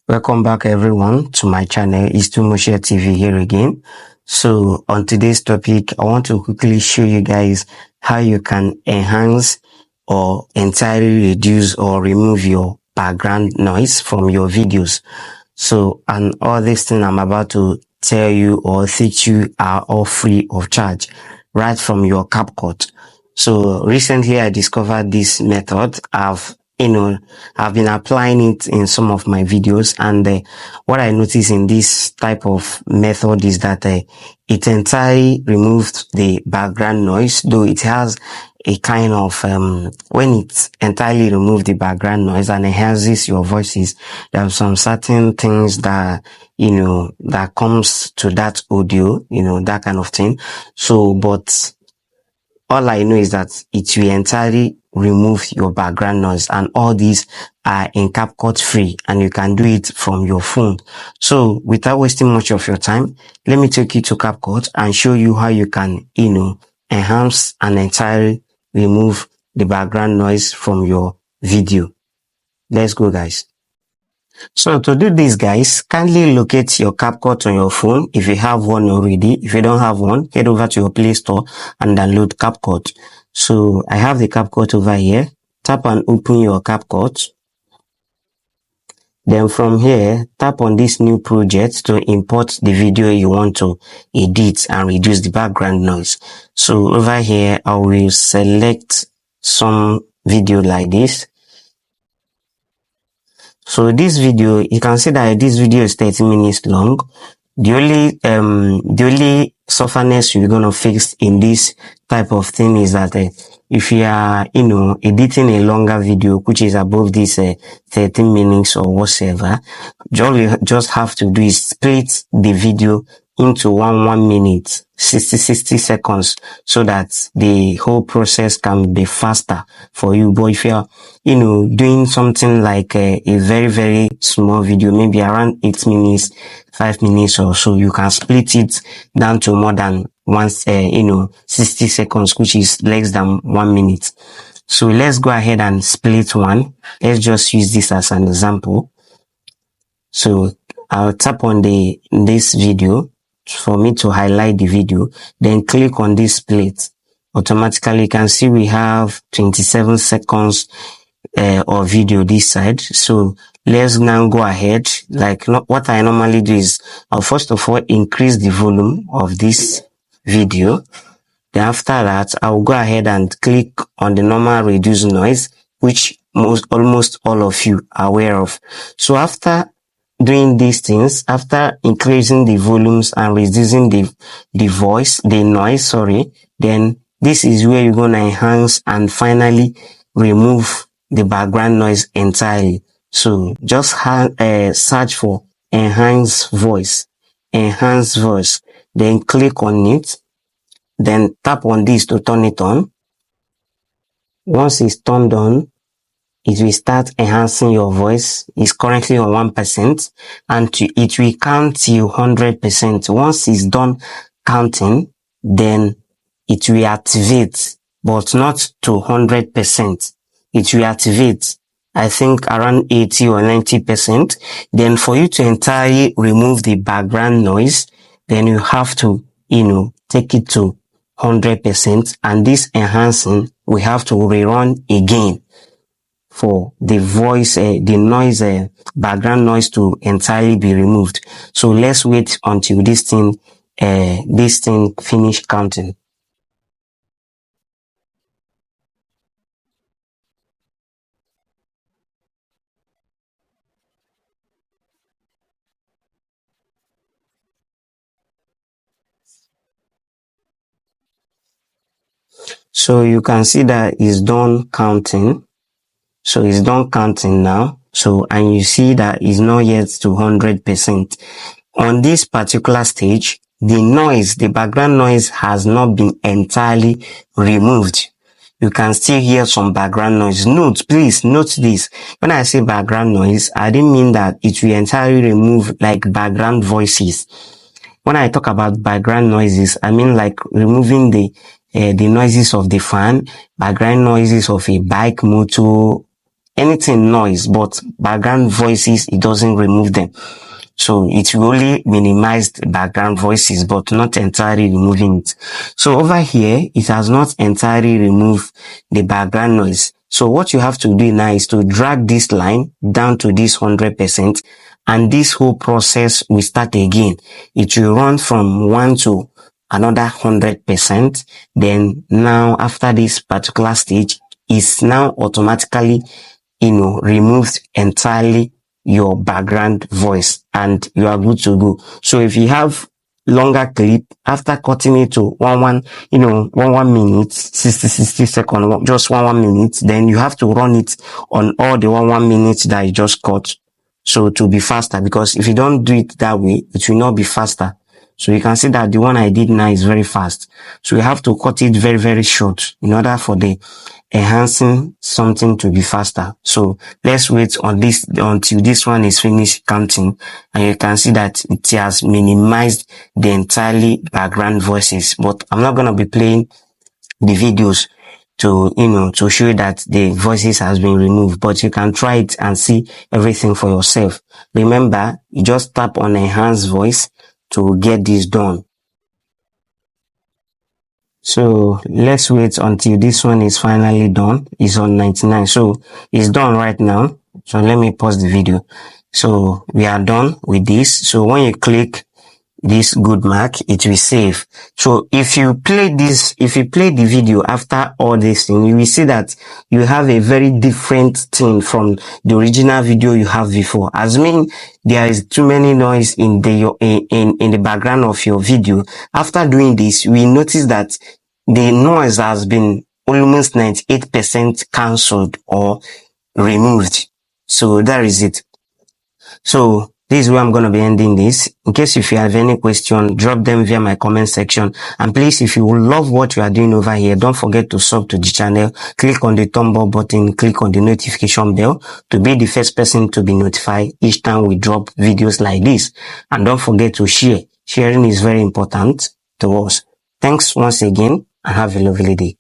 Welcome back everyone to my channel. It's Tumoshia TV here again. So on today's topic, I want to quickly show you guys how you can enhance or entirely reduce or remove your background noise from your videos. So, and all these things I'm about to tell you or teach you are all free of charge right from your Capcut. So recently I discovered this method. I've been applying it in some of my videos, and what I noticed in this type of method is that it entirely removed the background noise, though it has a kind of when it entirely removes the background noise and enhances your voices, there are some certain things that that comes to that audio, that kind of thing. So but all I know is that it will entirely remove your background noise, and all these are in CapCut free, and you can do it from your phone. So without wasting much of your time, let me take you to CapCut and show you how you can, enhance and entirely remove the background noise from your video. Let's go, guys. So to do this, guys, kindly locate your CapCut on your phone if you have one already. If you don't have one, head over to your Play Store and download CapCut. So I have the CapCut over here. Tap and open your CapCut. Then from here, tap on this new project to import the video you want to edit and reduce the background noise. So over here, I will select some video like this. So this video, you can see that this video is 30 minutes long. The only softness you're gonna fix in this type of thing is that if you are, editing a longer video, which is above this 13 minutes or whatever, all you just have to do is split the video into 1 minute, 60 seconds, so that the whole process can be faster for you. But if you're, doing something like a very, very small video, maybe around 8 minutes, 5 minutes or so, you can split it down to more than 60 seconds, which is less than 1 minute. So let's go ahead and split one. Let's just use this as an example. So I'll tap on this video for me to highlight the video, then click on this split. Automatically you can see we have 27 seconds of video this side. So let's now go ahead. What I normally do is I'll first of all increase the volume of this video. Then after that, I'll go ahead and click on the normal reduce noise, which almost all of you are aware of. So after doing these things, after increasing the volumes and reducing the noise, then this is where you're going to enhance and finally remove the background noise entirely. So just search for enhance voice, then click on it, then tap on this to turn it on. Once it's turned on, it will start enhancing your voice. It's currently on 1%, and it will count till 100%. Once it's done counting, then it will activate, but not to 100%. It will activate, I think, around 80 or 90%. Then for you to entirely remove the background noise, then you have to, take it to 100%, and this enhancing, we have to rerun again for the voice, the noise, background noise to entirely be removed. So let's wait until this thing finish counting. So you can see that it's done counting. So it's done counting now. So, and you see that it's not yet to 100%. On this particular stage, the background noise has not been entirely removed. You can still hear some background noise. Please note this. When I say background noise, I didn't mean that it will entirely remove like background voices. When I talk about background noises, I mean like removing the noises of the fan, background noises of a bike, motor, anything noise, but background voices, it doesn't remove them. So it will only minimize the background voices, but not entirely removing it. So over here, it has not entirely removed the background noise. So what you have to do now is to drag this line down to this 100%, and this whole process will start again. It will run from 1 to another 100%. Then now after this particular stage, is now automatically, removed entirely your background voice, and you are good to go. So if you have longer clip, after cutting it to one minute, 60 seconds, just one minute, then you have to run it on all the one minute that you just cut. So to be faster, because if you don't do it that way, it will not be faster. So you can see that the one I did now is very fast. So you have to cut it very, very short in order for the enhancing something to be faster. So let's wait on this until this one is finished counting, and you can see that it has minimized the entirely background voices. But I'm not going to be playing the videos to show that the voices has been removed, but you can try it and see everything for yourself. Remember, you just tap on enhance voice to get this done. So let's wait until this one is finally done. It's on 99. So it's done right now. So let me pause the video. So we are done with this. So when you click this good mark, it will save. So if you play the video after all this thing, you will see that you have a very different thing from the original video you have before. As mean there is too many noise in the background of your video. After doing this, we notice that the noise has been almost 98% cancelled or removed. So that is it. So this is where I'm going to be ending this. In case if you have any question, drop them via my comment section. And please, if you love what you are doing over here, don't forget to sub to the channel. Click on the thumb up button, click on the notification bell to be the first person to be notified each time we drop videos like this. And don't forget to share. Sharing is very important to us. Thanks once again, and have a lovely day.